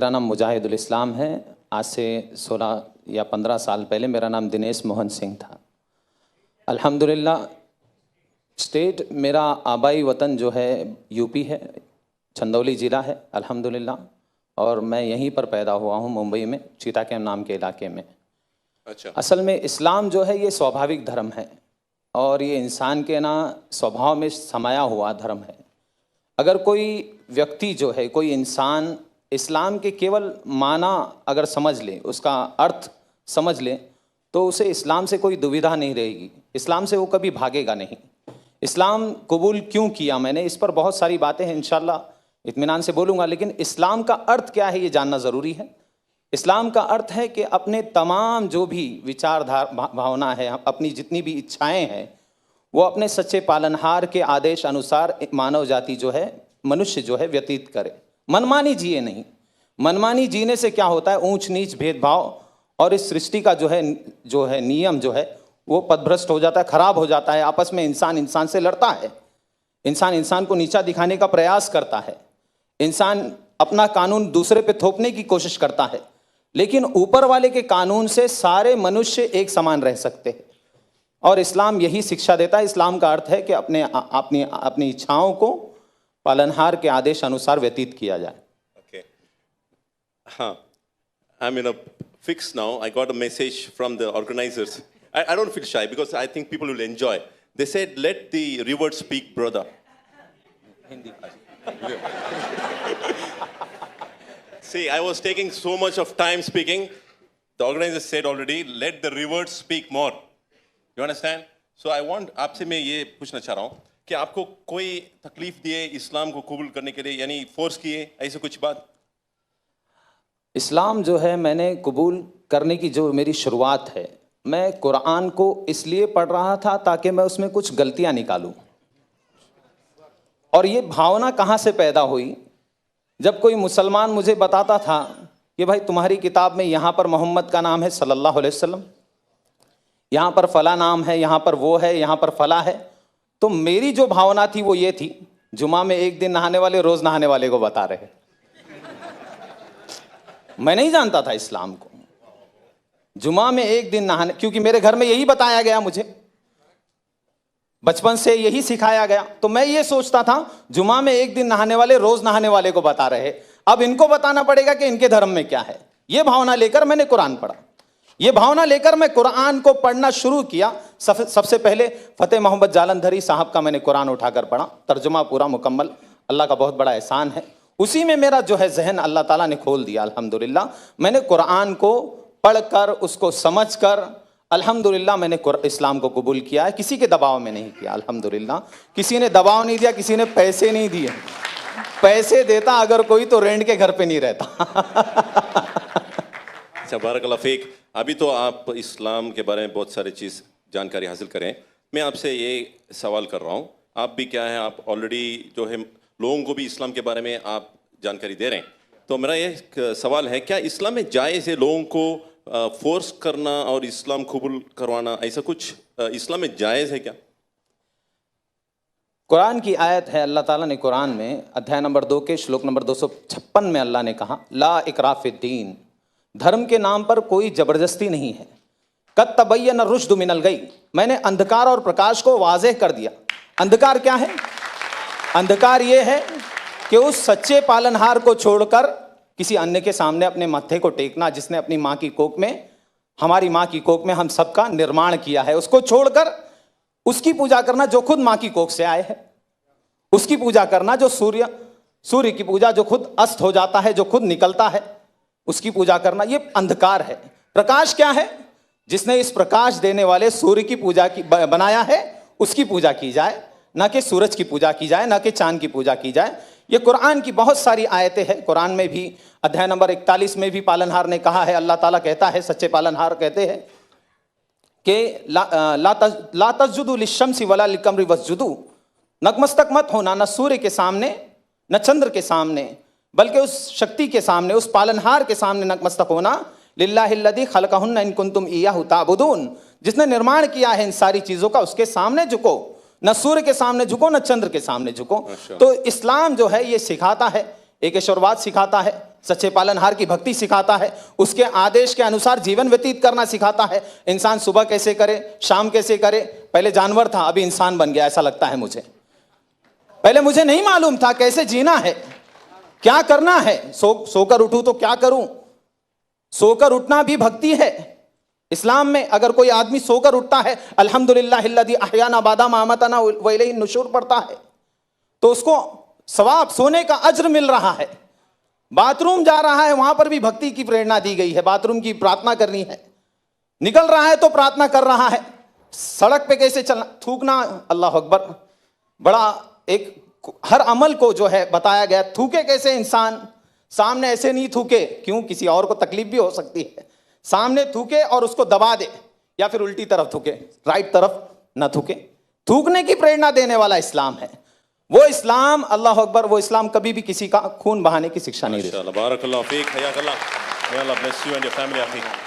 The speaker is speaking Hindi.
मेरा नाम मुजाहिदुल इस्लाम है। आज से 16 या 15 साल पहले मेरा नाम दिनेश मोहन सिंह था। अल्हम्दुलिल्लाह स्टेट मेरा आबाई वतन जो है यूपी है, चंदौली ज़िला है अल्हम्दुलिल्लाह, और मैं यहीं पर पैदा हुआ हूँ मुंबई में, चीताकैम नाम के इलाके में। अच्छा। असल में इस्लाम जो है ये स्वाभाविक धर्म है और ये इंसान के ना स्वभाव में समाया हुआ धर्म है। अगर कोई व्यक्ति जो है, कोई इंसान इस्लाम के केवल माना अगर समझ ले, उसका अर्थ समझ ले, तो उसे इस्लाम से कोई दुविधा नहीं रहेगी, इस्लाम से वो कभी भागेगा नहीं। इस्लाम कबूल क्यों किया मैंने, इस पर बहुत सारी बातें हैं, इंशाल्लाह इत्मीनान से बोलूँगा, लेकिन इस्लाम का अर्थ क्या है ये जानना ज़रूरी है। इस्लाम का अर्थ है कि अपने तमाम जो भी विचारधारा भावना है, अपनी जितनी भी इच्छाएं हैं, वो अपने सच्चे पालनहार के आदेश अनुसार मानव जाति जो है, मनुष्य जो है व्यतीत करे। मनमानी जिए नहीं। मनमानी जीने से क्या होता है, ऊंच नीच भेदभाव और इस सृष्टि का जो है नियम जो है वो पथभ्रष्ट हो जाता है, खराब हो जाता है। आपस में इंसान इंसान से लड़ता है, इंसान इंसान को नीचा दिखाने का प्रयास करता है, इंसान अपना कानून दूसरे पे थोपने की कोशिश करता है। लेकिन ऊपर वाले के कानून से सारे मनुष्य एक समान रह सकते हैं और इस्लाम यही शिक्षा देता है। इस्लाम का अर्थ है कि अपनी इच्छाओं को पालनहार के आदेश अनुसार व्यतीत किया जाए। Okay. हाँ, I'm in a fix now. I got a message from the organizers. I don't feel shy because I think people will enjoy. They said, "Let the river speak, brother." Hindi. See, I was taking so much of time speaking. The organizers said already, "Let the river speak more." You understand? So I want आपसे मैं ये पूछना चाह रहा हूँ कि आपको कोई तकलीफ दिए इस्लाम को कबूल करने के लिए, यानी फोर्स किए, ऐसे कुछ बात? इस्लाम जो है मैंने कबूल करने की जो मेरी शुरुआत है, मैं कुरान को इसलिए पढ़ रहा था ताकि मैं उसमें कुछ गलतियां निकालूं। और ये भावना कहाँ से पैदा हुई, जब कोई मुसलमान मुझे बताता था कि भाई तुम्हारी किताब में यहाँ पर मोहम्मद का नाम है सल्लल्लाहु अलैहि वसल्लम, यहाँ पर फला नाम है, यहाँ पर वो है, यहाँ पर फला है, तो मेरी जो भावना थी वो ये थी, जुमा में एक दिन नहाने वाले रोज नहाने वाले को बता रहे। मैं नहीं जानता था इस्लाम को। जुमा में एक दिन नहाने, क्योंकि मेरे घर में यही बताया गया, मुझे बचपन से यही सिखाया गया, तो मैं ये सोचता था जुमा में एक दिन नहाने वाले रोज नहाने वाले को बता रहे, अब इनको बताना पड़ेगा कि इनके धर्म में क्या है। ये भावना लेकर मैंने कुरान पढ़ा। ये भावना लेकर मैं कुरान को पढ़ना शुरू किया। सबसे पहले फतेह मोहम्मद जालंधरी साहब का मैंने कुरान उठाकर पढ़ा, तर्जुमा पूरा मुकम्मल, अल्लाह का बहुत बड़ा एहसान है। उसी में मेरा जो है जहन अल्लाह ताला ने खोल दिया अल्हम्दुलिल्लाह। मैंने कुरान को पढ़कर, उसको समझकर अल्हम्दुलिल्लाह मैंने इस्लाम को कबूल किया है। किसी के दबाव में नहीं किया अल्हम्दुलिल्लाह। किसी ने दबाव नहीं दिया, किसी ने पैसे नहीं दिए। पैसे देता अगर कोई तो रेंट के घर पे नहीं रहता। अच्छा, बारकल्लाह फीक। अभी तो आप इस्लाम के बारे में बहुत सारी चीज़ जानकारी हासिल करें। मैं आपसे ये सवाल कर रहा हूँ, आप भी क्या है, आप ऑलरेडी जो है लोगों को भी इस्लाम के बारे में आप जानकारी दे रहे हैं, तो मेरा ये सवाल है, क्या इस्लाम में जायज़ है लोगों को फोर्स करना और इस्लाम कबूल करवाना, ऐसा कुछ इस्लाम में जायज़ है क्या? कुरान की आयत है, अल्लाह ताला ने कुरान में अध्याय नंबर 2 के श्लोक नंबर 256 में अल्लाह ने कहा, ला इकराह फिद्दीन, धर्म के नाम पर कोई जबरदस्ती नहीं है। कद तबय्यन रुश्द मिनल गई, मैंने अंधकार और प्रकाश को वाज़ेह कर दिया। अंधकार क्या है? अंधकार ये है कि उस सच्चे पालनहार को छोड़कर किसी अन्य के सामने अपने माथे को टेकना, जिसने अपनी माँ की कोख में, हमारी माँ की कोख में हम सबका निर्माण किया है, उसको छोड़कर उसकी पूजा करना जो खुद माँ की कोख से आए है, उसकी पूजा करना जो सूर्य की पूजा जो खुद अस्त हो जाता है, जो खुद निकलता है, उसकी पूजा करना, ये अंधकार है। प्रकाश क्या है? जिसने इस प्रकाश देने वाले सूर्य की पूजा की बनाया है, उसकी पूजा की जाए, ना कि सूरज की पूजा की जाए, ना कि चांद की पूजा की जाए। ये कुरान की बहुत सारी आयतें हैं। कुरान में भी अध्याय नंबर 41 में भी पालनहार ने कहा है, अल्लाह ताला कहता है, सच्चे पालनहार कहते हैं कि ला तस्जुदू लिश्शम्सी वला लिलकमरी वस्जुदू, नतमस्तक मत होना न सूर्य के सामने न चंद्र के सामने, बल्कि उस शक्ति के सामने, उस पालनहार के सामने नतमस्तक होना, लिल्लाहिल्लज़ी खलक़हुन्ना इन कुंतुम इय्याहु ताबुदून, जिसने निर्माण किया है इन सारी चीज़ों का, उसके सामने झुको। न सूर्य के सामने झुको, न चंद्र के सामने झुको। तो इस्लाम जो है ये सिखाता है, एक ईश्वरवाद सिखाता है, सच्चे पालनहार की भक्ति सिखाता है, उसके आदेश के अनुसार जीवन व्यतीत करना सिखाता है। इंसान सुबह कैसे करे, शाम कैसे करे। पहले जानवर था, अभी इंसान बन गया, ऐसा लगता है मुझे। पहले मुझे नहीं मालूम था कैसे जीना है, क्या करना है। सोकर उठूं तो क्या करूं, सोकर उठना भी भक्ति है। इस्लाम में अगर कोई आदमी सोकर उठता है, अल्हम्दुलिल्लाहिल्लज़ी अहयाना बादा मा अमातना व इलैहि नुशूर पढ़ता है, तो उसको सवाब, सोने का अज्र मिल रहा है। बाथरूम जा रहा है, वहां पर भी भक्ति की प्रेरणा दी गई है, बाथरूम की प्रार्थना करनी है। निकल रहा है तो प्रार्थना कर रहा है। सड़क पे कैसे चलना, थूकना, अल्लाह अकबर, बड़ा एक हर अमल को जो है बताया गया। थूके कैसे इंसान, सामने ऐसे नहीं थूके, क्यों, किसी और को तकलीफ भी हो सकती है। सामने थूके और उसको दबा दे, या फिर उल्टी तरफ थूके, राइट तरफ ना थूके। थूकने की प्रेरणा देने वाला इस्लाम है वो इस्लाम, अल्लाह अकबर, वो इस्लाम कभी भी किसी का खून बहाने की शिक्षा नहीं देता। बारकल्लाह Feke, हयाकल्लाह, may Allah bless you and your family, akhi.